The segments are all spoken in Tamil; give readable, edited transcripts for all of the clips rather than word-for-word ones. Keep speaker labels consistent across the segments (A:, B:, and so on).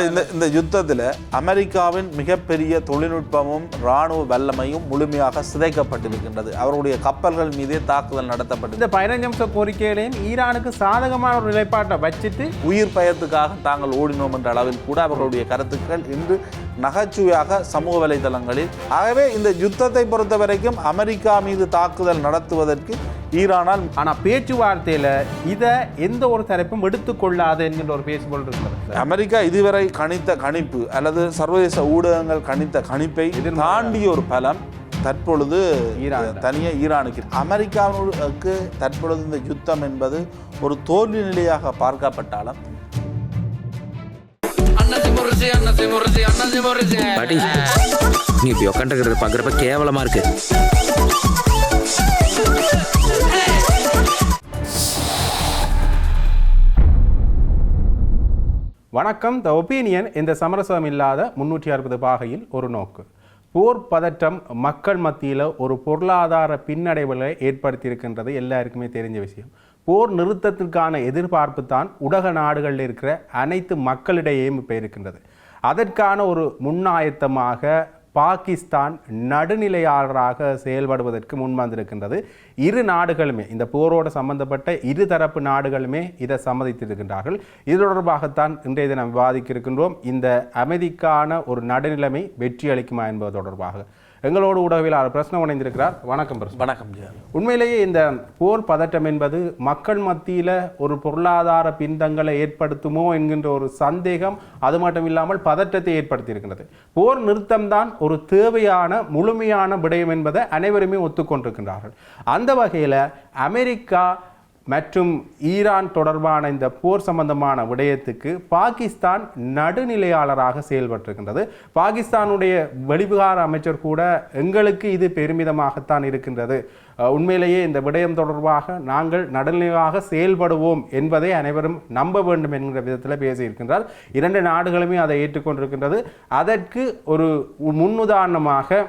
A: இந்த யுத்தத்தில் அமெரிக்காவின் மிகப்பெரிய தொழில்நுட்பமும் இராணுவ வல்லமையும் முழுமையாக சிதைக்கப்பட்டிருக்கின்றது. அவருடைய கப்பல்கள் மீதே தாக்குதல் நடத்தப்பட்டது.
B: இந்த 15 நிமிஷ கோரிக்கைகளையும் ஈரானுக்கு சாதகமான ஒரு நிலைப்பாட்டை வச்சுட்டு
A: உயிர் பயத்துக்காக தாங்கள் ஓடினோம் என்ற அளவில் கூட அவர்களுடைய கருத்துக்கள் இன்று நகைச்சுவையாக சமூக வலைதளங்களில். ஆகவே இந்த யுத்தத்தை பொறுத்த வரைக்கும் அமெரிக்கா மீது தாக்குதல் நடத்துவதற்கு ஈரானால்
B: ஆனால் பேச்சுவார்த்தையில் இதை எந்த ஒரு தரப்பும் எடுத்துக்கொள்ளாது என்கின்ற ஒரு பேசுபொருள் இருக்கிறது.
A: அமெரிக்கா இதுவரை கணித்த கணிப்பு அல்லது சர்வதேச ஊடகங்கள் கணித்த கணிப்பை தாண்டிய ஒரு பலம் தற்பொழுது தனியாக ஈரானுக்கு. அமெரிக்காவுக்கு தற்பொழுது இந்த யுத்தம் என்பது ஒரு தோல்வி நிலையாக பார்க்கப்பட்டாலும்
C: நீ இப்படி உட்காந்துக்கிறது பார்க்குறப்ப கேவலமா இருக்கு.
B: வணக்கம். த ஒப்பீனியன். இந்த சமரசம் இல்லாத 360 பாகையில் ஒரு நோக்கு. போர் பதற்றம் மக்கள் மத்தியில் ஒரு பொருளாதார பின்னடைவுகளை ஏற்படுத்தியிருக்கின்றது எல்லாருக்குமே தெரிஞ்ச விஷயம். போர் நிறுத்தத்திற்கான எதிர்பார்ப்பு தான் உலக நாடுகளில் இருக்கிற அனைத்து மக்களிடையேயும் இப்போ இருக்கின்றது. அதற்கான ஒரு முன்னாயத்தமாக பாகிஸ்தான் நடுநிலையாளராக செயல்படுவதற்கு முன்வந்திருக்கின்றது. இரு நாடுகளுமே, இந்த போரோடு சம்பந்தப்பட்ட இரு தரப்பு நாடுகளுமே இதை சம்மதித்திருக்கின்றார்கள். இது தொடர்பாகத்தான் இன்றைய தினம் விவாதிக்க இருக்கின்றோம். இந்த அமைதிக்கான ஒரு நடுநிலைமை வெற்றி அளிக்குமா என்பது தொடர்பாக எங்களோடு ஊடகவியலாளர் பிரச்சனை இணைந்திருக்கிறார். வணக்கம் பிரச்சனை.
A: வணக்கம்.
B: உண்மையிலேயே இந்த போர் பதட்டம் என்பது மக்கள் மத்தியில் ஒரு பொருளாதார பின்தங்களை ஏற்படுத்துமோ என்கின்ற ஒரு சந்தேகம், அது மட்டும் இல்லாமல் பதற்றத்தை ஏற்படுத்தி இருக்கின்றது. போர் நிறுத்தம்தான் ஒரு தேவையான முழுமையான விடயம் என்பதை அனைவருமே ஒத்துக்கொண்டிருக்கின்றார்கள். அந்த வகையில் அமெரிக்கா மற்றும் ஈரான் தொடர்பான இந்த போர் சம்பந்தமான விடயத்துக்கு பாகிஸ்தான் நடுநிலையாளராக செயல்பட்டிருக்கின்றது. பாகிஸ்தானுடைய வெளிவிவகார அமைச்சர் கூட எங்களுக்கு இது பெருமிதமாகத்தான் இருக்கின்றது, உண்மையிலேயே இந்த விடயம் தொடர்பாக நாங்கள் நடுநிலையாக செயல்படுவோம் என்பதை அனைவரும் நம்ப வேண்டும் என்கிற விதத்தில் பேசியிருக்கின்றார். இரண்டு நாடுகளுமே அதை ஏற்றுக்கொண்டிருக்கின்றது. அதற்கு ஒரு முன்னுதாரணமாக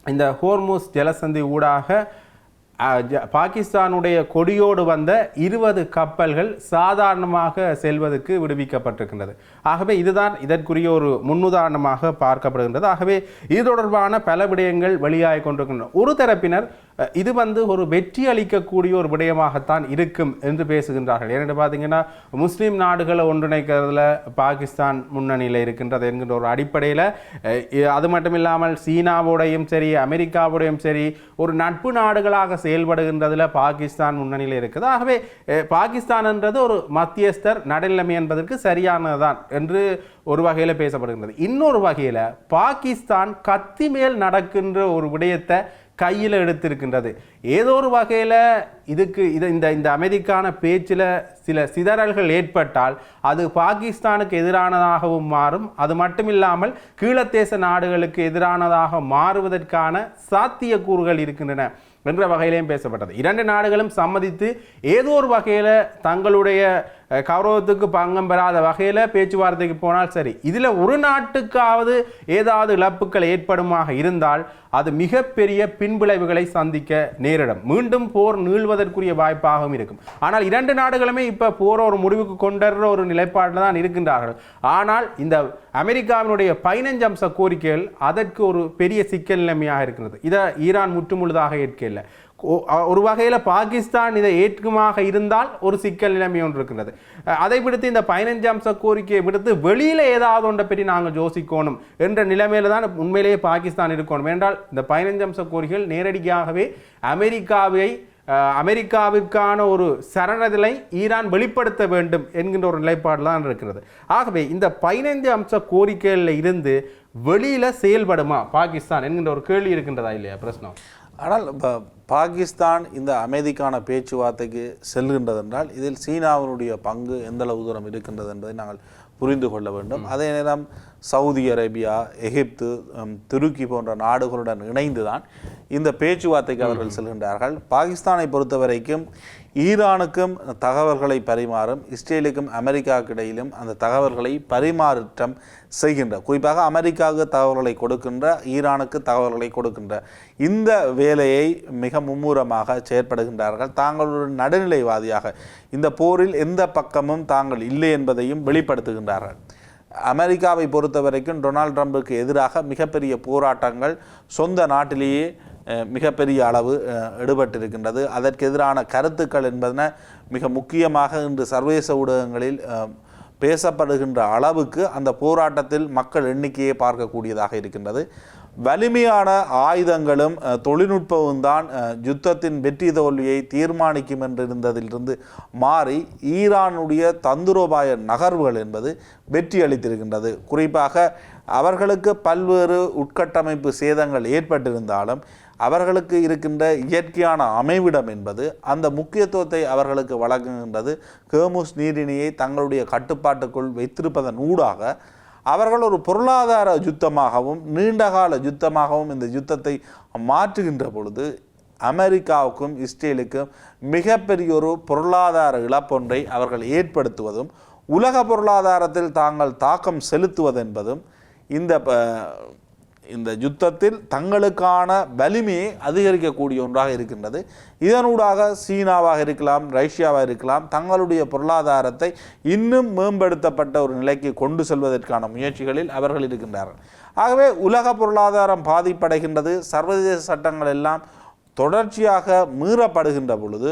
B: இந்த ஹோர்முஸ் ஜலசந்தி ஊடாக பாகிஸ்தானுடைய கொடியோடு வந்த 20 கப்பல்கள் சாதாரணமாக செல்வதற்கு விடுவிக்கப்பட்டிருக்கின்றது. ஆகவே இதுதான் இதற்குரிய ஒரு முன்னுதாரணமாக பார்க்கப்படுகின்றது. ஆகவே இது தொடர்பான பல விடயங்கள் வெளியாகி கொண்டிருக்கின்றன. ஒரு தரப்பினர் இது ஒரு வெற்றி அளிக்கக்கூடிய ஒரு விடயமாகத்தான் இருக்கும் என்று பேசுகின்றார்கள். ஏனென்று பார்த்தீங்கன்னா, முஸ்லீம் நாடுகளை ஒன்றிணைக்கிறதுல பாகிஸ்தான் முன்னணியில் இருக்கின்றது என்கின்ற ஒரு அடிப்படையில், அது மட்டும் இல்லாமல் சீனாவோடையும் சரி அமெரிக்காவோடையும் சரி ஒரு நட்பு நாடுகளாக செயல்படுகின்றதில் பாகிஸ்தான் முன்னணியில் இருக்குது. ஆகவே பாகிஸ்தான் என்றது ஒரு மத்தியஸ்தர் நடுநிலைமை என்பதற்கு சரியானதுதான் என்று ஒரு வகையில் பேசப்படுகின்றது. இன்னொரு வகையில் பாகிஸ்தான் கத்தி மேல் நடக்கின்ற ஒரு விடயத்தை கையில் எடுத்திருக்கின்றது. ஏதோ ஒரு வகையில் இந்த அமைதிக்கான பேச்சில் சில சிதறல்கள் ஏற்பட்டால் அது பாகிஸ்தானுக்கு எதிரானதாகவும் மாறும். அது மட்டுமில்லாமல் கீழத்தேச நாடுகளுக்கு எதிரானதாக மாறுவதற்கான சாத்தியக்கூறுகள் இருக்கின்றன என்ற வகையிலையும் பேசப்பட்டது. இரண்டு நாடுகளும் சம்மதித்து ஏதோ ஒரு வகையில் தங்களுடைய கௌரவத்துக்கு பங்கம் பெறாத வகையில் பேச்சுவார்த்தைக்கு போனால் சரி. இதில் ஒரு நாட்டுக்காவது ஏதாவது இழப்புகள் ஏற்படுமாக இருந்தால் அது மிகப்பெரிய பின்விளைவுகளை சந்திக்க நேரிடும். மீண்டும் போர் நீள்வதற்குரிய வாய்ப்பாகவும் இருக்கும். ஆனால் இரண்டு நாடுகளுமே இப்போ போற ஒரு முடிவுக்கு கொண்டுற ஒரு நிலைப்பாட்டில் தான் இருக்கின்றார்கள். ஆனால் இந்த அமெரிக்காவினுடைய 15 அம்ச கோரிக்கைகள் அதற்கு ஒரு பெரிய சிக்கல் நிலைமையாக இருக்கிறது. இதை ஈரான் முற்றுமுழுதாக ஏற்கவில்லை. ஒரு வகையில் பாகிஸ்தான் இதை ஏற்குமாக இருந்தால் ஒரு சிக்கல் நிலைமை ஒன்று இருக்கிறது. அதை விடுத்து இந்த 15 அம்ச கோரிக்கையை விடுத்து வெளியில் ஏதாவது ஒன்றை பற்றி நாங்கள் யோசிக்கணும் என்ற நிலைமையில தான் உண்மையிலேயே பாகிஸ்தான் இருக்கணும். என்றால் இந்த 15 அம்ச கோரிக்கைகள் நேரடியாகவே அமெரிக்காவிற்கான ஒரு சரணதிலை ஈரான் வெளிப்படுத்த வேண்டும் என்கின்ற ஒரு நிலைப்பாடு தான் இருக்கிறது. ஆகவே இந்த 15 அம்ச கோரிக்கைகளில் இருந்து வெளியில் செயல்படுமா பாகிஸ்தான் என்கின்ற ஒரு கேள்வி இருக்கின்றதா இல்லையா பிரச்சனை?
A: ஆனால் பாகிஸ்தான் இந்த அமைதிக்கான பேச்சுவார்த்தைக்கு செல்கின்றதென்றால் இதில் சீனாவினுடைய பங்கு எந்தளவு தூரம் இருக்கின்றது என்பதை நாங்கள் புரிந்து கொள்ள வேண்டும். அதே நேரம் சவுதி அரேபியா, எகிப்து, துருக்கி போன்ற நாடுகளுடன் இணைந்துதான் இந்த பேச்சுவார்த்தைக்கு அவர்கள் செல்கின்றார்கள். பாகிஸ்தானை பொறுத்த வரைக்கும் ஈரானுக்கும் தகவல்களை பரிமாறும், இஸ்ரேலுக்கும் அமெரிக்காவுக்கு இடையிலும் அந்த தகவல்களை பரிமாற்றம் செய்கின்ற, குறிப்பாக அமெரிக்காவுக்கு தகவல்களை கொடுக்கின்ற, ஈரானுக்கு தகவல்களை கொடுக்கின்ற இந்த வேலையை மிக மும்முரமாக செயற்படுகின்றார்கள். தாங்கள் ஒரு நடுநிலைவாதியாக இந்த போரில் எந்த பக்கமும் தாங்கள் இல்லை என்பதையும் வெளிப்படுத்துகின்றார்கள். அமெரிக்காவை பொறுத்த வரைக்கும் டொனால்ட் ட்ரம்புக்கு எதிராக மிகப்பெரிய போராட்டங்கள் சொந்த நாட்டிலேயே மிகப்பெரிய அளவு எடுபட்டிருக்கின்றது. அதற்கு எதிரான கருத்துக்கள் என்பதன மிக முக்கியமாக இன்று சர்வதேச ஊடகங்களில் பேசப்படுகின்ற அளவுக்கு அந்த போராட்டத்தில் மக்கள் எண்ணிக்கையை பார்க்கக்கூடியதாக இருக்கின்றது. வலிமையான ஆயுதங்களும் தொழில்நுட்பமும் தான் யுத்தத்தின் வெற்றி தோல்வியை தீர்மானிக்கும் என்றிருந்ததிலிருந்து மாறி ஈரானுடைய தந்திரோபாய நகர்வுகள் என்பது வெற்றி அளித்திருக்கின்றது. குறிப்பாக அவர்களுக்கு பல்வேறு உட்கட்டமைப்பு சேதங்கள் ஏற்பட்டிருந்தாலும் அவர்களுக்கு இருக்கின்ற இயற்கையான அமைவிடம் என்பது அந்த முக்கியத்துவத்தை அவர்களுக்கு வழங்குகின்றது. ஹோர்முஸ் நீரிணையை தங்களுடைய கட்டுப்பாட்டுக்குள் வைத்திருப்பதன் ஊடாக அவர்கள் ஒரு பொருளாதார யுத்தமாகவும் நீண்டகால யுத்தமாகவும் இந்த யுத்தத்தை மாற்றுகின்ற பொழுது அமெரிக்காவுக்கும் இஸ்ரேலுக்கும் மிகப்பெரிய ஒரு பொருளாதார இழப்பொன்றை அவர்கள் ஏற்படுத்துவதும் உலக பொருளாதாரத்தில் தாங்கள் தாக்கம் செலுத்துவது என்பதும் இந்த யுத்தத்தில் தங்களுக்கான வலிமையை அதிகரிக்கக்கூடிய ஒன்றாக இருக்கின்றது. இதனூடாக சீனாவாக இருக்கலாம், ரஷ்யாவாக இருக்கலாம், தங்களுடைய பொருளாதாரத்தை இன்னும் மேம்படுத்தப்பட்ட ஒரு நிலைக்கு கொண்டு செல்வதற்கான முயற்சிகளில் அவர்கள் இருக்கின்றார்கள். ஆகவே உலக பொருளாதாரம் பாதிப்படைகின்றது. சர்வதேச சட்டங்கள் எல்லாம் தொடர்ச்சியாக மீறப்படுகின்ற பொழுது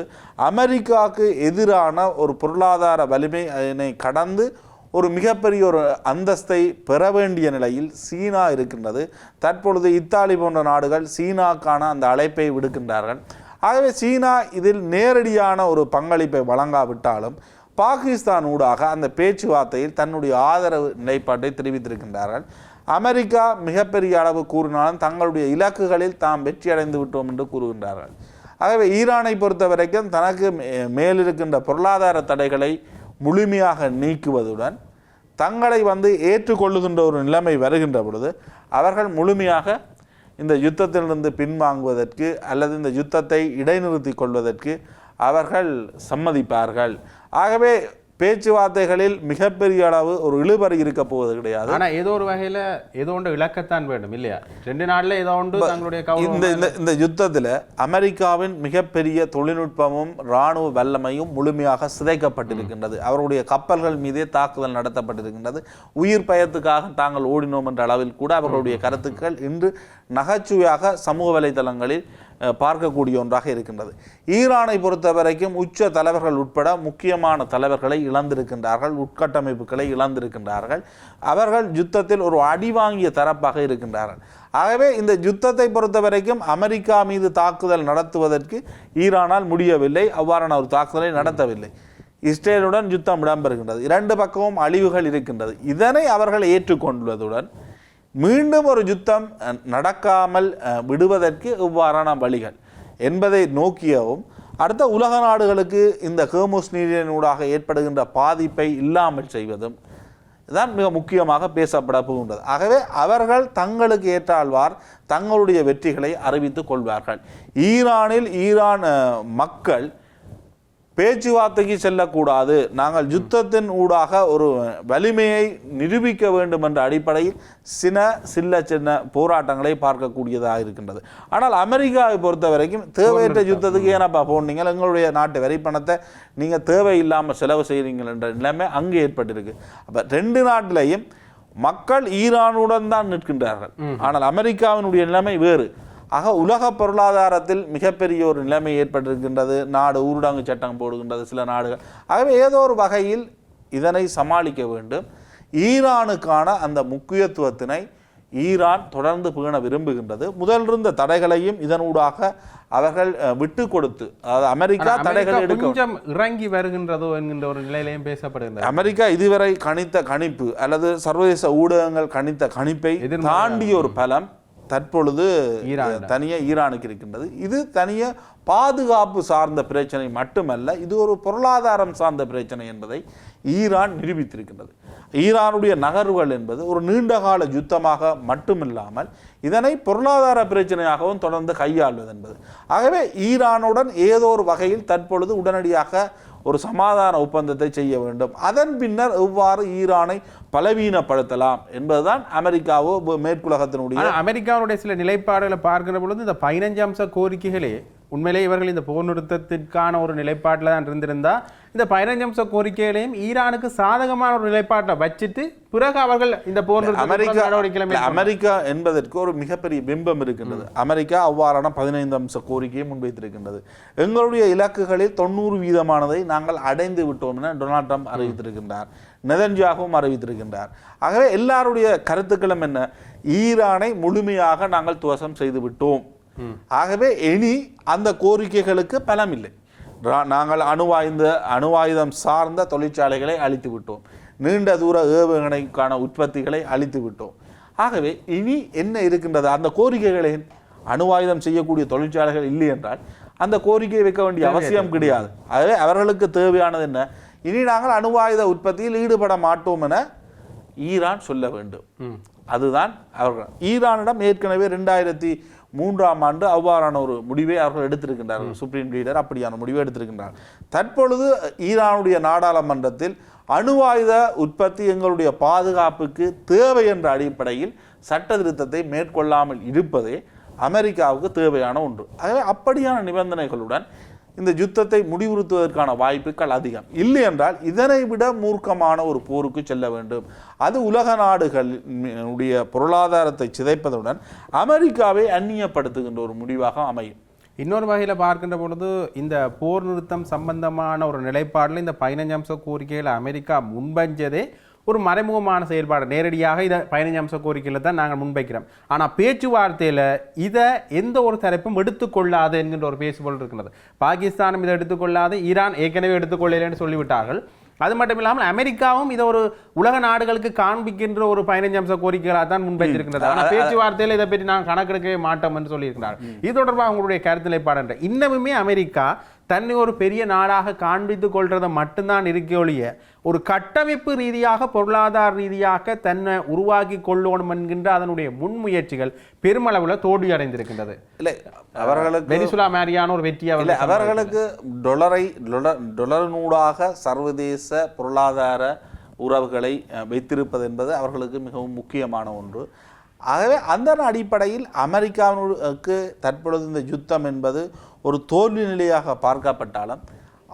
A: அமெரிக்காவுக்கு எதிரான ஒரு பொருளாதார வலிமையினை கடந்து ஒரு மிகப்பெரிய ஒரு அந்தஸ்தை பெற வேண்டிய நிலையில் சீனா இருக்கின்றது. தற்பொழுது இத்தாலி போன்ற நாடுகள் சீனாக்கான அந்த அழைப்பை விடுக்கின்றார்கள். ஆகவே சீனா இதில் நேரடியான ஒரு பங்களிப்பை வழங்காவிட்டாலும் பாகிஸ்தான் ஊடாக அந்த பேச்சுவார்த்தையில் தன்னுடைய ஆதரவு நிலைப்பாட்டை தெரிவித்திருக்கின்றார்கள். அமெரிக்கா மிகப்பெரிய அளவு கூறினாலும் தங்களுடைய இலக்குகளில் தாம் வெற்றி அடைந்து விட்டோம் என்று கூறுகின்றார்கள். ஆகவே ஈரானை பொறுத்த வரைக்கும் தனக்கு மேலிருக்கின்ற பொருளாதார தடைகளை முழுமையாக நீக்குவதுடன் தங்களை ஏற்றுக்கொள்ளுகின்ற ஒரு நிலைமை வருகின்ற பொழுது அவர்கள் முழுமையாக இந்த யுத்தத்திலிருந்து பின்வாங்குவதற்கு அல்லது இந்த யுத்தத்தை இடைநிறுத்தி கொள்வதற்கு அவர்கள் சம்மதிப்பார்கள். ஆகவே பேச்சுவார்த்தைகளில் மிகப்பெரிய அளவு ஒரு இழுபறி இருக்க போவது கிடையாது.
B: ஆனால் ஏதோ ஒரு வகையில் ஏதோ ஒன்று இலக்கத்தான் வேண்டும் இல்லையா? 2 நாளில் ஏதோ ஒன்று தங்களுடைய
A: இந்த யுத்தத்தில் அமெரிக்காவின் மிகப்பெரிய தொழில்நுட்பமும் இராணுவ வல்லமையும் முழுமையாக சிதைக்கப்பட்டிருக்கின்றது. அவருடைய கப்பல்கள் மீதே தாக்குதல் நடத்தப்பட்டிருக்கின்றது. உயிர் பயத்துக்காக தாங்கள் ஓடினோம் என்ற அளவில் கூட அவர்களுடைய கருத்துக்கள் இன்று நகைச்சுவையாக சமூக வலைதளங்களில் பார்க்கக்கூடிய ஒன்றாக இருக்கின்றது. ஈரானை பொறுத்த வரைக்கும் உச்ச தலைவர்கள் உட்பட முக்கியமான தலைவர்களை இழந்திருக்கின்றார்கள், உட்கட்டமைப்புகளை இழந்திருக்கின்றார்கள். அவர்கள் யுத்தத்தில் ஒரு அடிவாங்கிய தரப்பாக இருக்கின்றார்கள். ஆகவே இந்த யுத்தத்தை பொறுத்த வரைக்கும் அமெரிக்கா மீது தாக்குதல் நடத்துவதற்கு ஈரானால் முடியவில்லை. அவ்வாறான ஒரு தாக்குதலை நடத்தவில்லை. இஸ்ரேலுடன் யுத்தம் இடம்பெறுகின்றது. 2 பக்கமும் அழிவுகள் இருக்கின்றது. இதனை அவர்கள் ஏற்றுக்கொள்வதுடன் மீண்டும் ஒரு யுத்தம் நடக்காமல் விடுவதற்கு இவ்வாறான வழிகள் என்பதை நோக்கியவும் அடுத்த உலக நாடுகளுக்கு இந்த ஹோர்முஸ் நீரிணையூடாக ஏற்படுகின்ற பாதிப்பை இல்லாமல் செய்வதும் தான் மிக முக்கியமாக பேசப்பட போகின்றது. ஆகவே அவர்கள் தங்களுக்கு ஏற்றால்வார் தங்களுடைய வெற்றிகளை அறிவித்துக் கொள்வார்கள். ஈரான் மக்கள் பேச்சுவார்த்தைக்கு செல்லக்கூடாது, நாங்கள் யுத்தத்தின் ஊடாக ஒரு வலிமையை நிரூபிக்க வேண்டும் என்ற அடிப்படையில் சின்ன போராட்டங்களை பார்க்கக்கூடியதாக இருக்கின்றது. ஆனால் அமெரிக்காவை பொறுத்த வரைக்கும் தேவையற்ற யுத்தத்துக்கு ஏனப்பா போனீங்க, எங்களுடைய நாட்டு வரி பணத்தை நீங்கள் தேவையில்லாமல் செலவு செய்கிறீங்கள் என்ற நிலைமை அங்கே ஏற்பட்டிருக்கு. அப்போ 2 நாட்டிலையும் மக்கள் ஈரானுடன் தான் நிற்கின்றார்கள். ஆனால் அமெரிக்காவினுடைய நிலைமை வேறு. ஆக உலக பொருளாதாரத்தில் மிகப்பெரிய ஒரு நிலைமை ஏற்பட்டிருக்கின்றது. நாடு ஊரடங்கு சட்டம் போடுகின்றது சில நாடுகள். ஆகவே ஏதோ ஒரு வகையில் இதனை சமாளிக்க வேண்டும். ஈரானுக்கான அந்த முக்கியத்துவத்தினை ஈரான் தொடர்ந்து பேண விரும்புகின்றது. முதலிருந்த தடைகளையும் இதனூடாக அவர்கள் விட்டு கொடுத்து, அதாவது அமெரிக்கா தடைகள்
B: கொஞ்சம் இறங்கி வருகின்றதோ என்கின்ற ஒரு நிலையிலையும் பேசப்படுகின்றது.
A: அமெரிக்கா இதுவரை கணித்த கணிப்பு அல்லது சர்வதேச ஊடகங்கள் கணித்த கணிப்பை தாண்டிய ஒரு பலம் தற்பொழுது தனியாக ஈரானுக்கு இருக்கின்றது. இது தனியாக பாதுகாப்பு சார்ந்த பிரச்சனை மட்டுமல்ல, இது ஒரு பொருளாதாரம் சார்ந்த பிரச்சனை என்பதை ஈரான் நிரூபித்திருக்கின்றது. ஈரானுடைய நகர்வுகள் என்பது ஒரு நீண்டகால யுத்தமாக மட்டுமில்லாமல் இதனை பொருளாதார பிரச்சனையாகவும் தொடர்ந்து கையாள்வது என்பது. ஆகவே ஈரானுடன் ஏதோ ஒரு வகையில் தற்பொழுது உடனடியாக ஒரு சமாதான ஒப்பந்தத்தை செய்ய வேண்டும். அதன் பின்னர் எவ்வாறு ஈரானை பலவீனப்படுத்தலாம் என்பதுதான் அமெரிக்காவோ மேற்குலகத்தினுடைய
B: அமெரிக்காவுடைய சில நிலைப்பாடுகளை பார்க்கிற பொழுது இந்த 15 அம்ச கோரிக்கைகளே உண்மையிலே இவர்கள் இந்த போர் நிறுத்தத்திற்கான ஒரு நிலைப்பாட்டில் தான் இருந்திருந்தா இந்த 15 அம்ச கோரிக்கைகளையும் ஈரானுக்கு சாதகமான ஒரு நிலைப்பாட்டை வச்சுட்டு பிறகு அவர்கள் இந்த போர்
A: அமெரிக்கா என்பதற்கு ஒரு மிகப்பெரிய பிம்பம் இருக்கின்றது. அமெரிக்கா அவ்வாறான 15 அம்ச கோரிக்கையை முன்வைத்திருக்கின்றது. எங்களுடைய இலக்குகளில் 90% நாங்கள் அடைந்து விட்டோம் என டொனால்ட் ட்ரம்ப் அறிவித்திருக்கின்றார், நெதன்யாகவும் அறிவித்திருக்கின்றார். ஆகவே எல்லாருடைய கருத்துக்களும் என்ன, ஈரானை முழுமையாக நாங்கள் துவசம் செய்து விட்டோம். ஆகவே இனி அந்த கோரிக்கைகளுக்கு பலம் இல்லை. நாங்கள் அணுவாயுதம் சார்ந்த தொழிற்சாலைகளை அழித்து விட்டோம், நீண்ட தூர ஏவுகணைக்கான உற்பத்திகளை அழித்து விட்டோம். ஆகவே இனி என்ன இருக்கின்றது, அந்த கோரிக்கைகளை அணுவாயுதம் செய்யக்கூடிய தொழிற்சாலைகள் இல்லை என்றால் அந்த கோரிக்கையை வைக்க வேண்டிய அவசியம் கிடையாது. ஆகவே அவர்களுக்கு தேவையானது என்ன, இனி நாங்கள் அணுவாயுத உற்பத்தியில் ஈடுபட மாட்டோம் என ஈரான் சொல்ல வேண்டும். அதுதான் அவர்கள். ஈரானிடம் ஏற்கனவே 2003ஆம் ஆண்டு அவ்வாறான ஒரு முடிவை அவர்கள் எடுத்திருக்கின்றார்கள். சுப்ரீம் லீடர் அப்படியான முடிவை எடுத்திருக்கின்றார். தற்பொழுது ஈரானுடைய நாடாளுமன்றத்தில் அணுவாயுத உற்பத்தி எங்களுடைய பாதுகாப்புக்கு தேவை என்ற அடிப்படையில் சட்ட திருத்தத்தை மேற்கொள்ளாமல் இருப்பதே அமெரிக்காவுக்கு தேவையான ஒன்று. ஆகவே அப்படியான நிபந்தனைகளுடன் இந்த யுத்தத்தை முடிவுறுத்துவதற்கான வாய்ப்புகள் அதிகம். இல்லை என்றால் இதனை விட மூர்க்கமான ஒரு போருக்கு செல்ல வேண்டும். அது உலக நாடுகளுடைய பொருளாதாரத்தை சிதைப்பதுடன் அமெரிக்காவை அந்நியப்படுத்துகின்ற ஒரு முடிவாக அமையும்.
B: இன்னொரு வகையில் பார்க்கின்ற பொழுது இந்த போர் நிறுத்தம் சம்பந்தமான ஒரு நிலைப்பாடில் இந்த 15 அம்ச கோரிக்கைகளை அமெரிக்கா முன்வஞ்சதே ஒரு மறைமுகமான செயல்பாடு. நேரடியாக இதை 15 அம்ச கோரிக்கையில் தான் நாங்கள் முன்வைக்கிறோம். ஆனால் பேச்சுவார்த்தையில் இதை எந்த ஒரு தரப்பும் எடுத்துக்கொள்ளாது என்கின்ற ஒரு பேசுபொருள் இருக்கிறது. பாகிஸ்தானும் இதை எடுத்துக்கொள்ளாது, ஈரான் ஏற்கனவே எடுத்துக்கொள்ளலைன்னு சொல்லிவிட்டார்கள். அது மட்டும் இல்லாமல் அமெரிக்காவும் இதை ஒரு உலக நாடுகளுக்கு காண்பிக்கின்ற ஒரு 15 அம்ச கோரிக்கைகளாக தான் முன்வைத்திருக்கின்றது. ஆனால் பேச்சுவார்த்தையில் இதை பற்றி நாங்கள் கணக்கெடுக்கவே மாட்டோம் என்று சொல்லியிருக்கிறார்கள். இது தொடர்பாக உங்களுடைய கருத்து நிலைப்பாடு. இன்னமுமே அமெரிக்கா தன்னை ஒரு பெரிய நாடாக காண்பித்துக் கொள்றதை மட்டும்தான் இருக்க ஒழிய ஒரு கட்டமைப்பு ரீதியாக பொருளாதார ரீதியாக தன்னை உருவாக்கி கொள்ளணும் என்கின்ற அதனுடைய முன்முயற்சிகள் பெருமளவில் தோல்வி அடைந்திருக்கின்றது.
A: இல்லை, அவர்களுக்கு
B: வெனிசுலா மாதிரியான ஒரு வெற்றி
A: அவர்களுக்கு டொலரினூடாக சர்வதேச பொருளாதார உறவுகளை வைத்திருப்பது என்பது அவர்களுக்கு மிகவும் முக்கியமான ஒன்று. ஆகவே அந்த அடிப்படையில் அமெரிக்காவுக்கு தற்பொழுது இந்த யுத்தம் என்பது ஒரு தோல்வி நிலையாக பார்க்கப்பட்டாலும்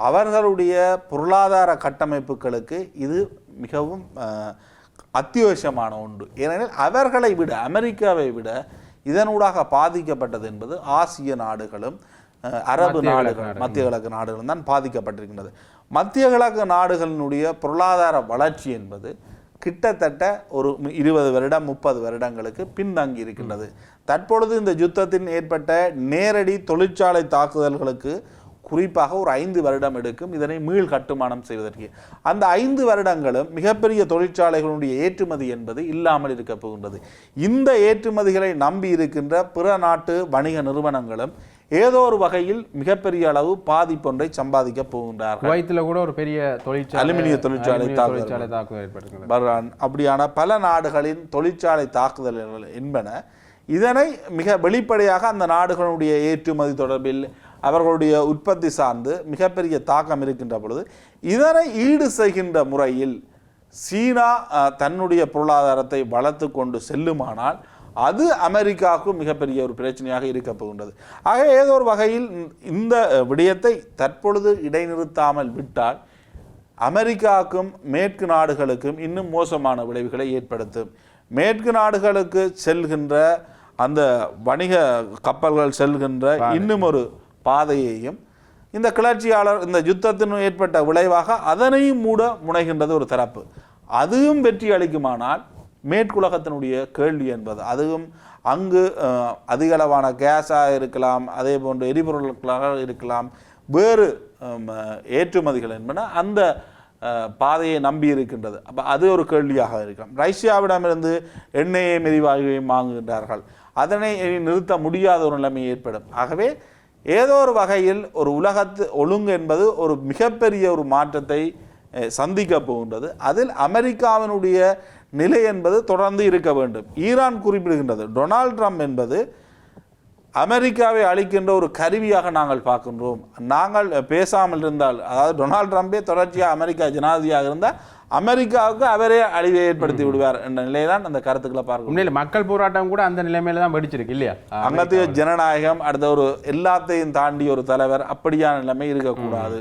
A: அவர்களுடைய பொருளாதார கட்டமைப்புகளுக்கு இது மிகவும் அத்தியாவசியமான ஒன்று. ஏனெனில் அவர்களை விட, அமெரிக்காவை விட இதனூடாக பாதிக்கப்பட்டது என்பது ஆசிய நாடுகளும் அரபு நாடுகளும் மத்திய கிழக்கு நாடுகளும் தான் பாதிக்கப்பட்டிருக்கின்றது. மத்திய கிழக்கு நாடுகளினுடைய பொருளாதார வளர்ச்சி என்பது கிட்டத்தட்ட ஒரு 20 வருடம் 30 வருடங்களுக்கு பின்தங்கி இருக்கின்றது. தற்பொழுது இந்த யுத்தத்தின் ஏற்பட்ட நேரடி தொழிற்சாலை தாக்குதல்களுக்கு குறிப்பாக ஒரு 5 வருடம் எடுக்கும் இதனை மீள் கட்டுமானம் செய்வதற்கு. அந்த 5 வருடங்களும் மிகப்பெரிய தொழிற்சாலைகளுடைய ஏற்றுமதி என்பது இல்லாமல் இருக்க போகின்றது. இந்த ஏற்றுமதிகளை நம்பி இருக்கின்ற பிற நாட்டு வணிக நிறுவனங்களும் ஏதோ ஒரு வகையில் மிகப்பெரிய அளவு பாதிப்பொன்றை சம்பாதிக்க போகின்றார்கள்.
B: குவைத்தில் கூட ஒரு பெரிய
A: அலுமினிய தொழிற்சாலை தாக்குதல், அப்படியான பல நாடுகளின் தொழிற்சாலை தாக்குதல்கள் என்பன இதனை மிக வெளிப்படையாக அந்த நாடுகளுடைய ஏற்றுமதி தொடர்பில் அவர்களுடைய உற்பத்தி சார்ந்து மிகப்பெரிய தாக்கம் இருக்கின்ற பொழுது இதனை ஈடு செய்கின்ற முறையில் சீனா தன்னுடைய பொருளாதாரத்தை வளர்த்து கொண்டு செல்லுமானால் அது அமெரிக்காவுக்கு மிகப்பெரிய ஒரு பிரச்சனையாக இருக்க போகின்றது. ஆக ஏதோ ஒரு வகையில் இந்த விடயத்தை தற்பொழுது இடைநிறுத்தாமல் விட்டால் அமெரிக்காவுக்கும் மேற்கு நாடுகளுக்கும் இன்னும் மோசமான விளைவுகளை ஏற்படுத்தும். மேற்கு நாடுகளுக்கு செல்கின்ற அந்த வணிக கப்பல்கள் செல்கின்ற இன்னும் ஒரு பாதையையும் இந்த கிளர்ச்சியாளர் இந்த யுத்தத்தின் ஏற்பட்ட விளைவாக அதனையும் மூட முனைகின்றது ஒரு தரப்பு. அதுவும் வெற்றி அளிக்குமானால் மேற்குலகத்தினுடைய கேள்வி என்பது அதுவும் அங்கு அதிகளவான கேஸாக இருக்கலாம், அதே போன்று எரிபொருட்களாக இருக்கலாம், வேறு ஏற்றுமதிகள் என்பன அந்த பாதையை நம்பி இருக்கின்றது. அப்போ அது ஒரு கேள்வியாக இருக்கலாம். ரஷ்யாவிடமிருந்து எண்ணெயை எரிவாயுவையும் வாங்குகின்றார்கள், அதனை நிறுத்த முடியாத ஒரு நிலைமை ஏற்படும். ஆகவே ஏதோ ஒரு வகையில் ஒரு உலகத்து ஒழுங்கு என்பது ஒரு மிகப்பெரிய ஒரு மாற்றத்தை சந்திக்க போகின்றது. அதில் அமெரிக்காவினுடைய நிலை என்பது தொடர்ந்து இருக்க வேண்டும். ஈரான் குறிப்பிடுகின்றது, டொனால்ட் ட்ரம்ப் என்பது அமெரிக்காவை அழிக்கின்ற ஒரு கருவியாக நாங்கள் பார்க்கின்றோம். நாங்கள் பேசாமல் இருந்தால், அதாவது டொனால்ட் ட்ரம்பே தொடர்ச்சியாக அமெரிக்கா ஜனாதிபதியாக இருந்தால் அமெரிக்காவுக்கு அவரே அழிவை ஏற்படுத்தி விடுவார் என்ற நிலையில்தான் அந்த கருத்துக்களை பார்க்க.
B: உண்மையில மக்கள் போராட்டம் கூட அந்த நிலைமையில தான் வெடிச்சிருக்கு இல்லையா?
A: அங்கத்திய ஜனநாயகம் அடுத்த ஒரு எல்லாத்தையும் தாண்டி ஒரு தலைவர் அப்படியான நிலைமை இருக்கக்கூடாது.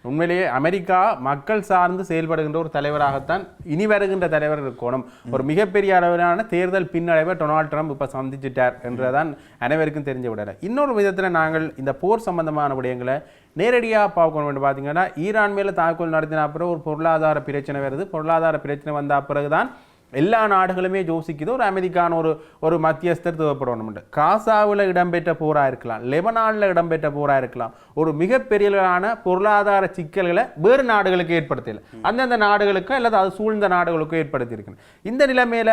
B: உண்மையிலேயே அமெரிக்கா மக்கள் சார்ந்து செயல்படுகின்ற ஒரு தலைவராகத்தான் இனி வருகின்ற தலைவர் இருக்கணும். ஒரு மிகப்பெரிய அளவிலான தேர்தல் பின்னடைவை டொனால்ட் ட்ரம்ப் இப்ப சந்திச்சிட்டார் என்றுதான் அனைவருக்கும் தெரிஞ்ச விடல. இன்னொரு விதத்துல நாங்கள் இந்த போர் சம்பந்தமான விடயங்களை நேரடியாக பார்க்கணும் என்று பார்த்தீங்கன்னா, ஈரான் மேல தாக்குதல் நடத்தின அப்புறம் ஒரு பொருளாதார பிரச்சனை வருது. பொருளாதார பிரச்சனை வந்த பிறகுதான் எல்லா நாடுகளுமே யோசிக்குது ஒரு அமெரிக்கான ஒரு மத்தியஸ்தர் தேவைப்படணும். காசாவில் இடம்பெற்ற போராக இருக்கலாம், லெபனானில் இடம்பெற்ற போராக இருக்கலாம், ஒரு மிகப்பெரியலான பொருளாதார சிக்கல்களை வேறு நாடுகளுக்கு ஏற்படுத்தல, அந்தந்த நாடுகளுக்கு அல்லது அது சூழ்ந்த நாடுகளுக்கும் ஏற்படுத்தியிருக்கு. இந்த நிலைமையில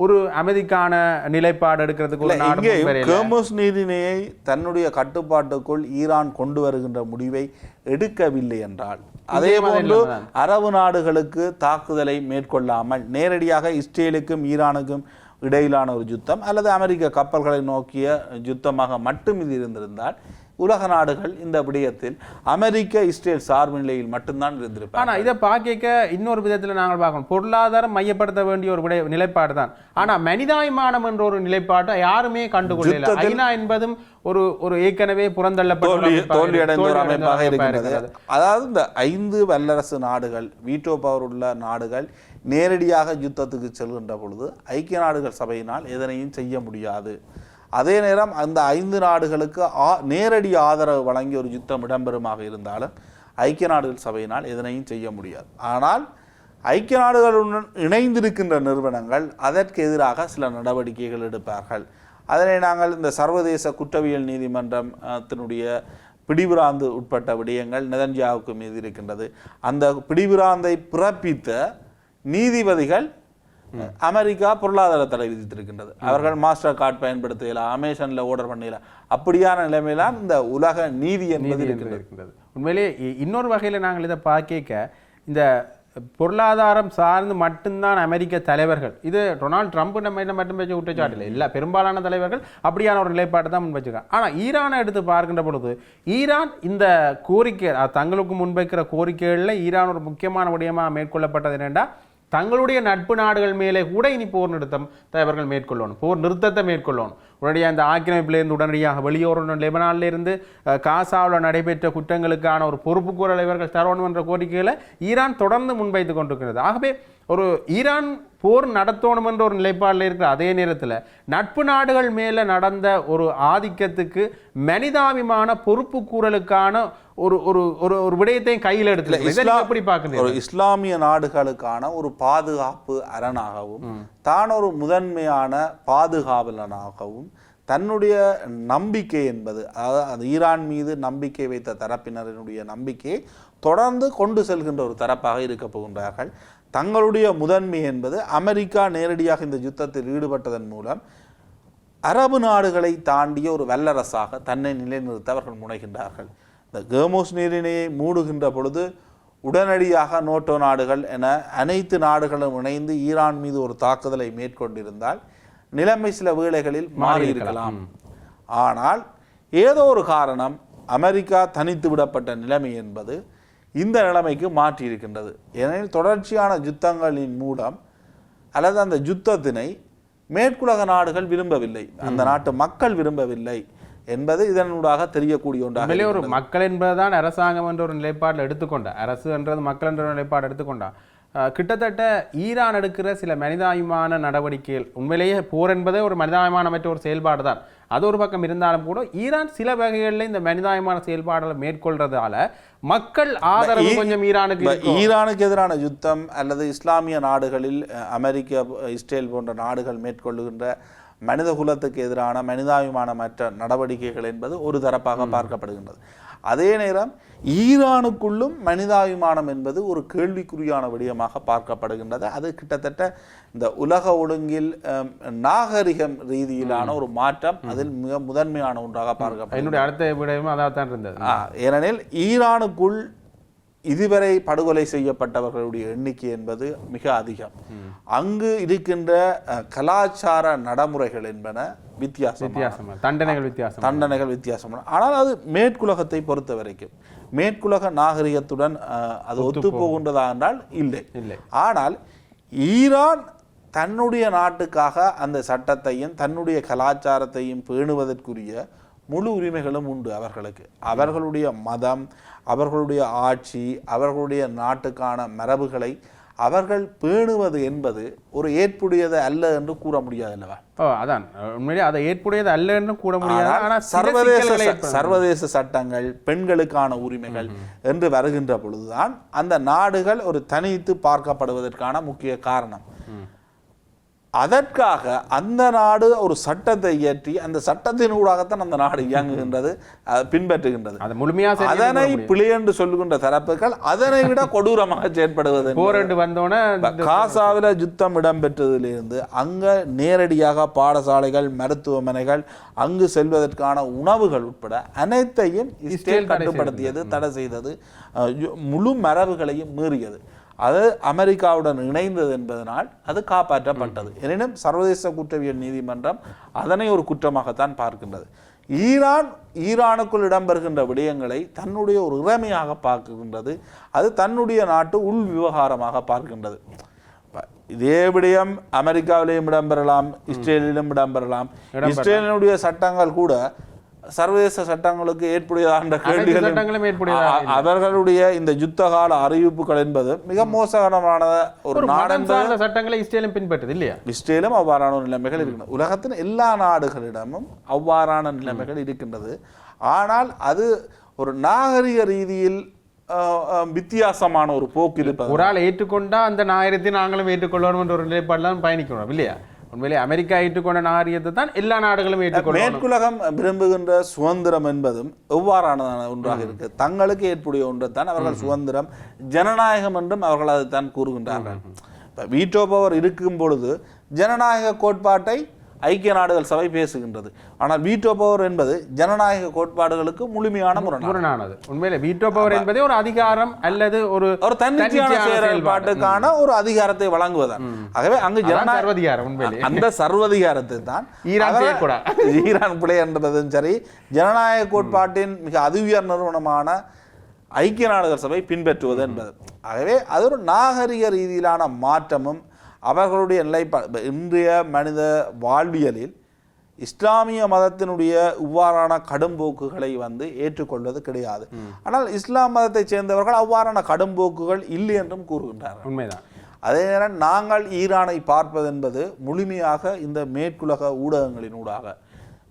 B: ஒரு அமெரிக்கான நிலைப்பாடு எடுக்கிறதுக்கு
A: ஹோர்முஸ் நீரிணையை தன்னுடைய கட்டுப்பாட்டுக்குள் ஈரான் கொண்டு வருகின்ற முடிவை எடுக்கவில்லை என்றால், அதே போன்று அரபு நாடுகளுக்கு தாக்குதலை மேற்கொள்ளாமல் நேரடியாக இஸ்ரேலுக்கும் ஈரானுக்கும் இடையிலான ஒரு யுத்தம் அல்லது அமெரிக்க கப்பல்களை நோக்கிய யுத்தமாக மட்டும் இது இருந்திருந்தால் உலக நாடுகள் இந்த விடயத்தில் அமெரிக்க இஸ்ரேல் சார்பு நிலையில் மட்டும்தான் இருந்திருப்பாங்க.
B: ஆனால் இதை பார்க்க இன்னொரு விதத்தில் நாங்கள் பார்க்கணும், பொருளாதாரம் மையப்படுத்த வேண்டிய ஒரு நிலைப்பாடு தான். ஆனால் மனிதாபிமானம் என்ற ஒரு நிலைப்பாட்டை யாருமே கண்டுகொள்ள. ஐநா என்பதும் ஒரு ஏற்கனவே
A: தோல்வியடைந்த ஒரு அமைப்பாக இருக்கிறது. அதாவது இந்த 5 வல்லரசு நாடுகள், வீட்டோ பவர் உள்ள நாடுகள் நேரடியாக யுத்தத்துக்கு செல்கின்ற பொழுது ஐக்கிய நாடுகள் சபையினால் எதனையும் செய்ய முடியாது. அதே நேரம் அந்த 5 நாடுகளுக்கு நேரடி ஆதரவு வழங்கி ஒரு யுத்தம் இடம்பெறுமாக இருந்தாலும் ஐக்கிய நாடுகள் சபையினால் எதனையும் செய்ய முடியாது. ஆனால் ஐக்கிய நாடுகளுடன் இணைந்திருக்கின்ற நிறுவனங்கள் அதற்கு எதிராக சில நடவடிக்கைகள் எடுப்பார்கள். அதனை நாங்கள் இந்த சர்வதேச குற்றவியல் நீதிமன்றத்தினுடைய பிடிபிராந்து உட்பட்ட விடயங்கள் நெதன்யாவுக்கு மீது இருக்கின்றது. அந்த பிடிபிராந்தை பிறப்பித்த நீதிபதிகள் அமெரிக்கா பொருளாதார தடை விதித்திருக்கின்றது. அவர்கள் மாஸ்டர் கார்டு பயன்படுத்தலாம், அமேசான்ல ஆர்டர் பண்ணலாம். அப்படியான நிலைமையில இந்த உலக நீதி என்பது இருக்கின்றது.
B: உண்மையிலேயே இன்னொரு வகையில் நாங்கள் இதை பார்க்க, இந்த பொருளாதாரம் சார்ந்து மட்டும்தான் அமெரிக்க தலைவர்கள், இது டொனால்ட் ட்ரம்ப் நம்ம மட்டும் பேச்சு குற்றச்சாட்டு இல்லை, இல்லை பெரும்பாலான தலைவர்கள் அப்படியான ஒரு நிலைப்பாட்டை தான் முன்வைச்சிருக்காங்க. ஆனால் ஈரானை எடுத்து பார்க்கின்ற பொழுது ஈரான் இந்த கோரிக்கை தங்களுக்கு முன்வைக்கிற கோரிக்கைகளில் ஈரான் ஒரு முக்கியமான விடயமாக மேற்கொள்ளப்பட்டது என்னென்னா, தங்களுடைய நட்பு நாடுகள் மேலே கூட இனி போர் நிறுத்தம் தலைவர்கள் மேற்கொள்ளணும், போர் நிறுத்தத்தை மேற்கொள்ளணும். உடனடியாக அந்த ஆக்கிரமிப்பிலிருந்து உடனடியாக வெளியோரணும், லெபனானிலிருந்து காசாவில் நடைபெற்ற குற்றங்களுக்கான ஒரு பொறுப்பு கூறல் இவர்கள் தரணும் என்ற கோரிக்கைகளை ஈரான் தொடர்ந்து முன்வைத்து கொண்டிருக்கிறது. ஆகவே ஒரு ஈரான் போர் நடத்தணும் என்ற ஒரு நிலைப்பாடில் இருக்கிற அதே நேரத்தில் நட்பு நாடுகள் மேலே நடந்த ஒரு ஆதிக்கத்துக்கு மனிதாபிமான பொறுப்பு கூறலுக்கான ஒரு விடயத்தையும் கையில் எடுத்து
A: ஒரு இஸ்லாமிய நாடுகளுக்கான ஒரு பாதுகாப்பு அரணாகவும் தான் ஒரு முதன்மையான பாதுகாவலனாகவும் தன்னுடைய நம்பிக்கை என்பது, அதாவது ஈரான் மீது நம்பிக்கை வைத்த தரப்பினரினுடைய நம்பிக்கையை தொடர்ந்து கொண்டு செல்கின்ற ஒரு தரப்பாக இருக்க போகின்றார்கள். தங்களுடைய முதன்மை என்பது அமெரிக்கா நேரடியாக இந்த யுத்தத்தில் ஈடுபட்டதன் மூலம் அரபு நாடுகளை தாண்டிய ஒரு வல்லரசாக தன்னை நிலைநிறுத்த அவர்கள் முனைகின்றார்கள். இந்த ஹோர்முஸ் நீரிணையை மூடுகின்ற பொழுது உடனடியாக நேட்டோ நாடுகள் என அனைத்து நாடுகளும் இணைந்து ஈரான் மீது ஒரு தாக்குதலை மேற்கொண்டிருந்தால் நிலைமை சில வேளைகளில் மாறியிருக்கலாம். ஆனால் ஏதோ ஒரு காரணம் அமெரிக்கா தனித்து விடப்பட்ட நிலைமை என்பது இந்த நிலைமைக்கு மாற்றி இருக்கின்றது. ஏனெனில் தொடர்ச்சியான யுத்தங்களின் மூலம் அல்லது அந்த யுத்தத்தினை மேற்குலக நாடுகள் விரும்பவில்லை, அந்த நாட்டு மக்கள் விரும்பவில்லை என்பது இதனூடாக தெரியக்கூடிய ஒன்றாக.
B: ஒரு மக்கள் என்பதுதான் அரசாங்கம் என்ற ஒரு நிலைப்பாடு எடுத்துக்கொண்ட, அரசு என்றது மக்கள் என்ற ஒரு நிலைப்பாடு எடுத்துக்கொண்டா கிட்டத்தட்ட ஈரான் எடுக்கிற சில மனிதாபிமான நடவடிக்கைகள், உண்மையிலேயே போர் என்பதே ஒரு மனிதாபிமானமற்ற ஒரு செயல்பாடு தான், அது ஒரு பக்கம் இருந்தாலும் கூட ஈரான் சில வகைகளில் இந்த மனிதாபிமான செயல்பாடுகளை மேற்கொள்றதால மக்கள் ஆதரவு கொஞ்சம்
A: ஈரானுக்கு எதிரான யுத்தம் அல்லது இஸ்லாமிய நாடுகளில் அமெரிக்கா, இஸ்ரேல் போன்ற நாடுகள் மேற்கொள்ளுகின்ற மனித குலத்துக்கு எதிரான மனிதாபிமானமற்ற நடவடிக்கைகள் என்பது ஒரு தரப்பாக பார்க்கப்படுகின்றது. அதே நேரம் ஈரானுக்குள்ளும் மனிதாபிமானம் என்பது ஒரு கேள்விக்குறியான விடயமாக பார்க்கப்படுகின்றது. அது கிட்டத்தட்ட இந்த உலக ஒழுங்கில் நாகரிகம் ரீதியிலான ஒரு மாற்றம் அதில் மிக முதன்மையான ஒன்றாக பார்க்கப்படுகிறது.
B: என்னுடைய அடுத்த விடயமும் அதான் இருந்தது.
A: ஏனெனில் ஈரானுக்குள் இதுவரை படுகொலை செய்யப்பட்டவர்களுடைய எண்ணிக்கை என்பது மிக அதிகம். அங்கு இருக்கின்ற கலாச்சார நடைமுறைகள் என்பன வித்தியாசம், தண்டனைகள் வித்தியாசம். ஆனால் அது மேற்குலகத்தை பொறுத்த வரைக்கும் மேற்குலக நாகரிகத்துடன் அது ஒத்து போகின்றதா என்றால் இல்லை. ஆனால் ஈரான் தன்னுடைய நாட்டுக்காக அந்த சட்டத்தையும் தன்னுடைய கலாச்சாரத்தையும் பேணுவதற்குரிய முழு உரிமைகளும் உண்டு அவர்களுக்கு. அவர்களுடைய மதம், அவர்களுடைய ஆட்சி, அவர்களுடைய நாட்டுக்கான மரபுகளை அவர்கள் பேணுவது என்பது ஒரு ஏற்புடையது அல்ல என்று கூற முடியாது அல்லவா?
B: அதான் உண்மையிலே அதை ஏற்புடையது அல்ல என்று கூற முடியாது. ஆனால்
A: சர்வதேச சட்டங்கள், பெண்களுக்கான உரிமைகள் என்று வருகின்ற பொழுதுதான் அந்த நாடுகள் ஒரு தனித்து பார்க்கப்படுவதற்கான முக்கிய காரணம். அதற்காக அந்த நாடு ஒரு சட்டத்தை இயற்றி அந்த சட்டத்தின் ஊடாகத்தான் அந்த நாடு இயங்குகின்றது, பின்பற்றுகின்றது. அதனை பிழை என்று சொல்லுகின்ற தரப்புகள் அதனை விட கொடூரமாக செயற்படுவது. காசாவில யுத்தம் இடம்பெற்றதிலிருந்து அங்க நேரடியாக பாடசாலைகள், மருத்துவமனைகள், அங்கு செல்வதற்கான உணவுகள் உட்பட அனைத்தையும் இஸ்ரேல் கட்டுப்படுத்தியது, தடை செய்தது, முழு மரபுகளையும் மீறியது. அது அமெரிக்காவுடன் இணைந்தது என்பதனால் அது காப்பாற்றப்பட்டது. எனினும் சர்வதேச குற்றவியல் நீதிமன்றம் அதனை ஒரு குற்றமாகத்தான் பார்க்கின்றது. ஈரானுக்குள் இடம்பெறுகின்ற விடயங்களை தன்னுடைய ஒரு இறைமையாக பார்க்கின்றது. அது தன்னுடைய நாட்டு உள் விவகாரமாக பார்க்கின்றது. இதே விடயம் அமெரிக்காவிலேயும் இடம்பெறலாம், இஸ்ரேலிலும் இடம்பெறலாம். இஸ்ரேலினுடைய சட்டங்கள் கூட சர்வதேச சட்டங்களுக்கு ஏற்புடையதான கேள்விகள், அவர்களுடைய இந்த யுத்த கால அறிவிப்புகள் என்பது மிக மோசகரமான ஒரு நாடு.
B: சட்டங்களை இஸ்ரேலும் பின்பற்றது இல்லையா?
A: இஸ்ரேலும் அவ்வாறான நிலைமைகள் இருக்கின்றன. உலகத்தின் எல்லா நாடுகளிடமும் அவ்வாறான நிலைமைகள் இருக்கின்றது. ஆனால் அது ஒரு நாகரிக ரீதியில் வித்தியாசமான ஒரு போக்கு இருப்பது.
B: ஒரு ஆள் ஏற்றுக்கொண்டா அந்த நாகரிகத்தை நாங்களும் ஏற்றுக்கொள்ளணும் என்ற ஒரு நிலைப்பாடுலாம் பயணிக்கணும் இல்லையா? உண்மையிலே அமெரிக்கா ஏற்றுக்கொண்ட நாகரிகத்தை தான் எல்லா நாடுகளும் ஏற்றுக்கொள்ள.
A: மேற்குலகம் விரும்புகின்ற சுதந்திரம் என்பதும் எவ்வாறான ஒன்றாக இருக்கு. தங்களுக்கு ஏற்புடைய ஒன்றை தான் அவர்கள் சுதந்திரம், ஜனநாயகம் என்றும் அவர்கள் அதை தான் கூறுகின்றார்கள். வீட்டோ பவர் இருக்கும் பொழுது ஜனநாயக கோட்பாட்டை ஐக்கிய நாடுகள் சபை பேசுகின்றது. ஆனால் வீட்டோ பவர் என்பது ஜனநாயக கோட்பாடுகளுக்கு முழுமையான
B: முரணானது. உண்மையிலே வீட்டோ பவர் என்பதே ஒரு அதிகாரம் அல்லது ஒரு
A: தன்னிச்சையான செயல்பாட்டுக்கான ஒரு அதிகாரத்தை வழங்குவதான். ஆகவே அங்கு அந்த சர்வதிகாரத்தை தான் ஈரான் பிழை என்பதும் சரி, ஜனநாயக கோட்பாட்டின் மிக அதிஉயர் நிறுவனமான ஐக்கிய நாடுகள் சபை பின்பற்றுவது என்பது. ஆகவே அது ஒரு நாகரிக ரீதியிலான மாற்றமும் அவர்களுடைய நிலைப்பாடு. இன்றைய மனித வாழ்வியலில் இஸ்லாமிய மதத்தினுடைய இவ்வாறான கடும்போக்குகளை ஏற்றுக்கொள்வது கிடையாது. ஆனால் இஸ்லாம் மதத்தை சேர்ந்தவர்கள் அவ்வாறான கடும்போக்குகள் இல்லை என்றும் கூறுகின்றார்கள்.
B: உண்மைதான்.
A: அதே நேரம் நாங்கள் ஈரானை பார்ப்பது என்பது முழுமையாக இந்த மேற்குலக ஊடகங்களினூடாக.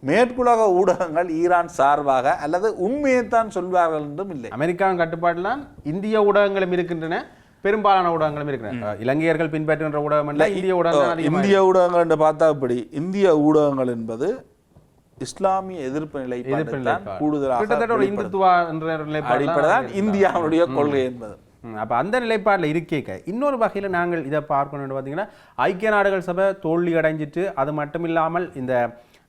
A: மேற்குலக ஊடகங்கள் ஈரான் சார்பாக அல்லது உண்மையைத்தான் சொல்வார்கள் என்றும் இல்லை.
B: அமெரிக்காவின் கட்டுப்பாடுலாம் இந்திய ஊடகங்களும் இருக்கின்றன, பெரும்பாலான ஊடகங்களும் இருக்கிற இலங்கையர்கள் பின்பற்றுகின்ற ஊடகம் அல்ல, இந்திய ஊடகங்கள்.
A: இந்திய ஊடகங்கள் என்று பார்த்தா இப்படி இந்திய ஊடகங்கள் என்பது இஸ்லாமிய எதிர்ப்பு நிலைப்பாடு கூடுதலாக அடிப்படைதான் இந்தியாவுடைய கொள்கை என்பது.
B: அப்போ அந்த நிலைப்பாட்டில் இருக்கேக்க இன்னொரு வகையில் நாங்கள் இதை பார்க்கணும்னு பார்த்தீங்கன்னா, ஐக்கிய நாடுகள் சபை தோல்வி அடைஞ்சிட்டு அது மட்டும் இல்லாமல் இந்த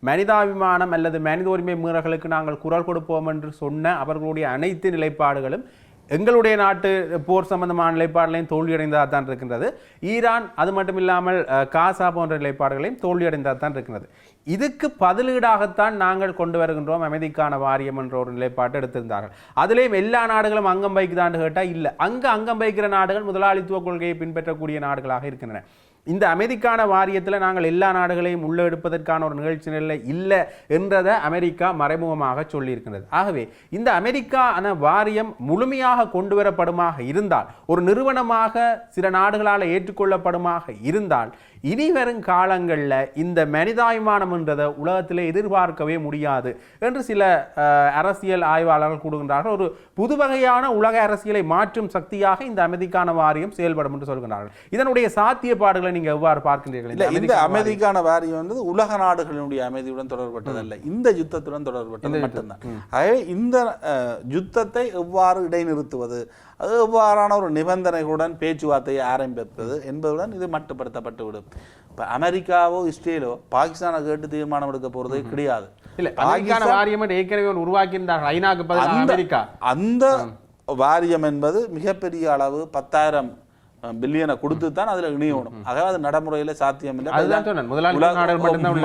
B: மனிதாபிமானம் அல்லது மனித உரிமை மீறல்களுக்கு நாங்கள் குரல் கொடுப்போம் என்று சொன்ன அவர்களுடைய அனைத்து நிலைப்பாடுகளும் எங்களுடைய நாட்டு போர் சம்பந்தமான நிலைப்பாடுகளையும் தோல்வியடைந்ததாக தான் இருக்கின்றது. ஈரான் அது மட்டும் இல்லாமல் காசா போன்ற நிலைப்பாடுகளையும் தோல்வியடைந்ததாக தான் இருக்கின்றது. இதுக்கு பதிலீடாகத்தான் நாங்கள் கொண்டு வருகின்றோம் அமைதிக்கான வாரியம் என்ற ஒரு நிலைப்பாட்டை எடுத்திருந்தார்கள். அதுலேயும் எல்லா நாடுகளும் அங்கம் வகிக்குதான்னு கேட்டால் இல்லை. அங்கம் வகிக்கிற நாடுகள் முதலாளித்துவ கொள்கையை பின்பற்றக்கூடிய நாடுகளாக இருக்கின்றன. இந்த அமைதிக்கான வாரியத்தில் நாங்கள் எல்லா நாடுகளையும் உள்ள எடுப்பதற்கான ஒரு நிகழ்ச்சி நிலை இல்லை என்றதை அமெரிக்கா மறைமுகமாக சொல்லியிருக்கின்றது. ஆகவே இந்த அமெரிக்கான வாரியம் முழுமையாக கொண்டு வரப்படுமாக இருந்தால், ஒரு நிறுவனமாக சில நாடுகளால் ஏற்றுக்கொள்ளப்படுமாக இருந்தால், இனி வரும் காலங்களில் இந்த மனிதாபிமானம் என்றதை உலகத்திலே எதிர்பார்க்கவே முடியாது என்று சில அரசியல் ஆய்வாளர்கள் கூறுகின்றார்கள். ஒரு புது வகையான உலக அரசியலை மாற்றும் சக்தியாக இந்த அமைதிக்கான வாரியம் செயல்படும் என்று சொல்கின்றார்கள். இதனுடைய சாத்தியப்பாடுகளை நீங்க எவ்வாறு பார்க்கின்றீர்கள்?
A: இந்த அமைதிக்கான வாரியம் வந்து உலக நாடுகளினுடைய அமைதியுடன் தொடர்பட்டதல்ல, இந்த யுத்தத்துடன் தொடர்பட்டது மட்டும்தான். ஆகவே இந்த யுத்தத்தை எவ்வாறு இடைநிறுத்துவது, அது எவ்வாறான ஒரு நிபந்தனைகளுடன் பேச்சுவார்த்தையை ஆரம்பிப்பது என்பதுடன் இது மட்டுப்படுத்தப்பட்டு விடும். இப்போ அமெரிக்காவோ இஸ்ரேலோ பாகிஸ்தானை கேட்டு தீர்மானம் எடுக்க போறதே கிடையாது.
B: இல்ல, பாகிஸ்தான் வாரியம் ஏற்கனவே உருவாக்கியிருந்தார்கள் ஐநாக்கு பதிலாக அமெரிக்கா.
A: அந்த வாரியம் என்பது மிகப்பெரிய அளவு 10,000 பில்லியனை கொடுத்து தான் அதில் இணையணும். ஆகவே அது நடைமுறையில் சாத்தியமில்லை,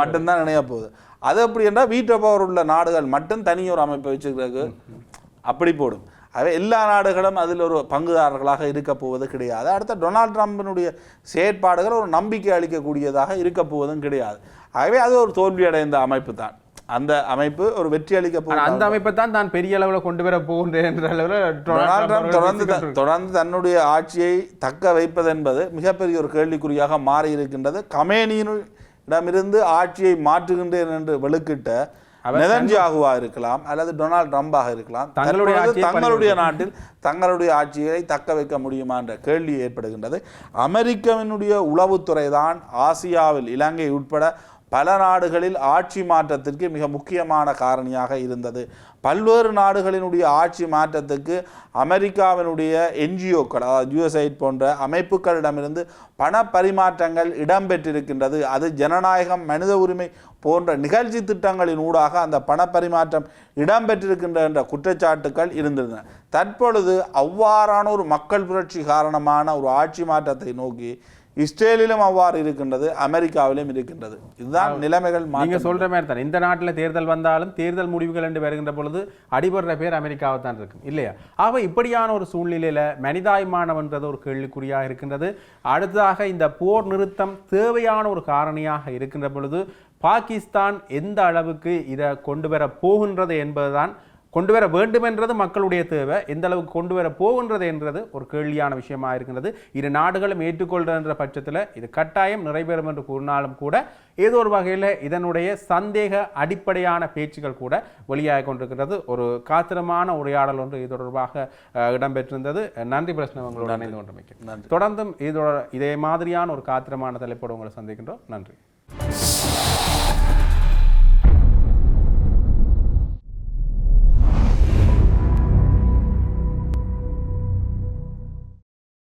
A: மட்டும்தான் இணைய போகுது. அது எப்படி என்றால் வீட்டோ பவர் உள்ள நாடுகள் மட்டும் தனியொரு அமைப்பை வச்சுக்கிறதுக்கு அப்படி போடும். ஆகவே எல்லா நாடுகளும் அதில் ஒரு பங்குதாரர்களாக இருக்க போவது கிடையாது. அடுத்த டொனால்ட் ட்ரம்பினுடைய செயற்பாடுகள் ஒரு நம்பிக்கை அளிக்கக்கூடியதாக இருக்க போவதும் கிடையாது. ஆகவே அது ஒரு தோல்வியடைந்த அமைப்பு தான். அந்த அமைப்பு ஒரு வெற்றி அளிக்க போகிற
B: அந்த அமைப்பை தான் நான் பெரிய அளவில் கொண்டு வர போகின்றேன் என்ற அளவில்
A: டொனால்ட் ட்ரம்ப் தொடர்ந்து தன்னுடைய ஆட்சியை தக்க வைப்பது என்பது மிகப்பெரிய ஒரு கேள்விக்குறியாக மாறி இருக்கின்றது. கமேனியிடமிருந்து ஆட்சியை மாற்றுகின்றேன் என்று வெளுக்கிட்ட நெதன்யாகுவா இருக்கலாம் அல்லது டொனால்ட் ட்ரம்பாக இருக்கலாம். தங்களுடைய நாட்டில் தங்களுடைய ஆட்சியை தக்க வைக்க முடியுமா என்ற கேள்வி ஏற்படுகின்றது. அமெரிக்காவினுடைய உளவுத்துறை தான் ஆசியாவில் இலங்கை உட்பட பல நாடுகளில் ஆட்சி மாற்றத்திற்கு மிக முக்கியமான காரணியாக இருந்தது. பல்வேறு நாடுகளினுடைய ஆட்சி மாற்றத்துக்கு அமெரிக்காவினுடைய என்ஜிஓக்கள், அதாவது USAID போன்ற அமைப்புகளிடமிருந்து பண பரிமாற்றங்கள் இடம்பெற்றிருக்கின்றது. அது ஜனநாயகம், மனித உரிமை போன்ற நிகழ்ச்சி திட்டங்களின் ஊடாக அந்த பண பரிமாற்றம் இடம்பெற்றிருக்கின்ற என்ற குற்றச்சாட்டுக்கள் இருந்திருந்தன. தற்பொழுது அவ்வாறான ஒரு மக்கள் புரட்சி காரணமான ஒரு ஆட்சி மாற்றத்தை நோக்கி இஸ்ரேலிலும் அவ்வாறு இருக்கின்றது, அமெரிக்காவிலும் இருக்கின்றது. இதுதான் நிலைமைகள்.
B: நீங்க சொல்ற மாதிரி தான் இந்த நாட்டில் தேர்தல் வந்தாலும் தேர்தல் முடிவுகள் என்று வருகின்ற பொழுது அடிபடுற பேர் அமெரிக்காவை தான் இருக்கும் இல்லையா? ஆக இப்படியான ஒரு சூழ்நிலையில மனிதாபிமானம்ன்றது ஒரு கேள்விக்குறியாக இருக்கின்றது. அடுத்ததாக இந்த போர் நிறுத்தம் தேவையான ஒரு காரணியாக இருக்கின்ற பொழுது பாகிஸ்தான் எந்த அளவுக்கு இதை கொண்டு வர போகின்றது என்பதுதான், கொண்டு வர வேண்டும் என்றது மக்களுடைய தேவை, எந்த அளவுக்கு கொண்டு வர போகின்றது என்றது ஒரு கேள்வியான விஷயமா இருக்கின்றது. இரு நாடுகளும் ஏற்றுக்கொள்கின்ற பட்சத்தில் இது கட்டாயம் நிறைவேறும் என்று கூறினாலும் கூட ஏதோ ஒரு வகையில் இதனுடைய சந்தேக அடிப்படையான பேச்சுக்கள் கூட வெளியாக கொண்டிருக்கிறது. ஒரு காத்திரமான உரையாடல் ஒன்று இது தொடர்பாக இடம்பெற்றிருந்தது. நன்றி பிரச்சனை உங்களோட இணைந்து கொண்டமைக்கு. தொடர்ந்தும் இதே மாதிரியான ஒரு காத்திரமான தலைப்போடு உங்களை சந்திக்கின்றோம். நன்றி.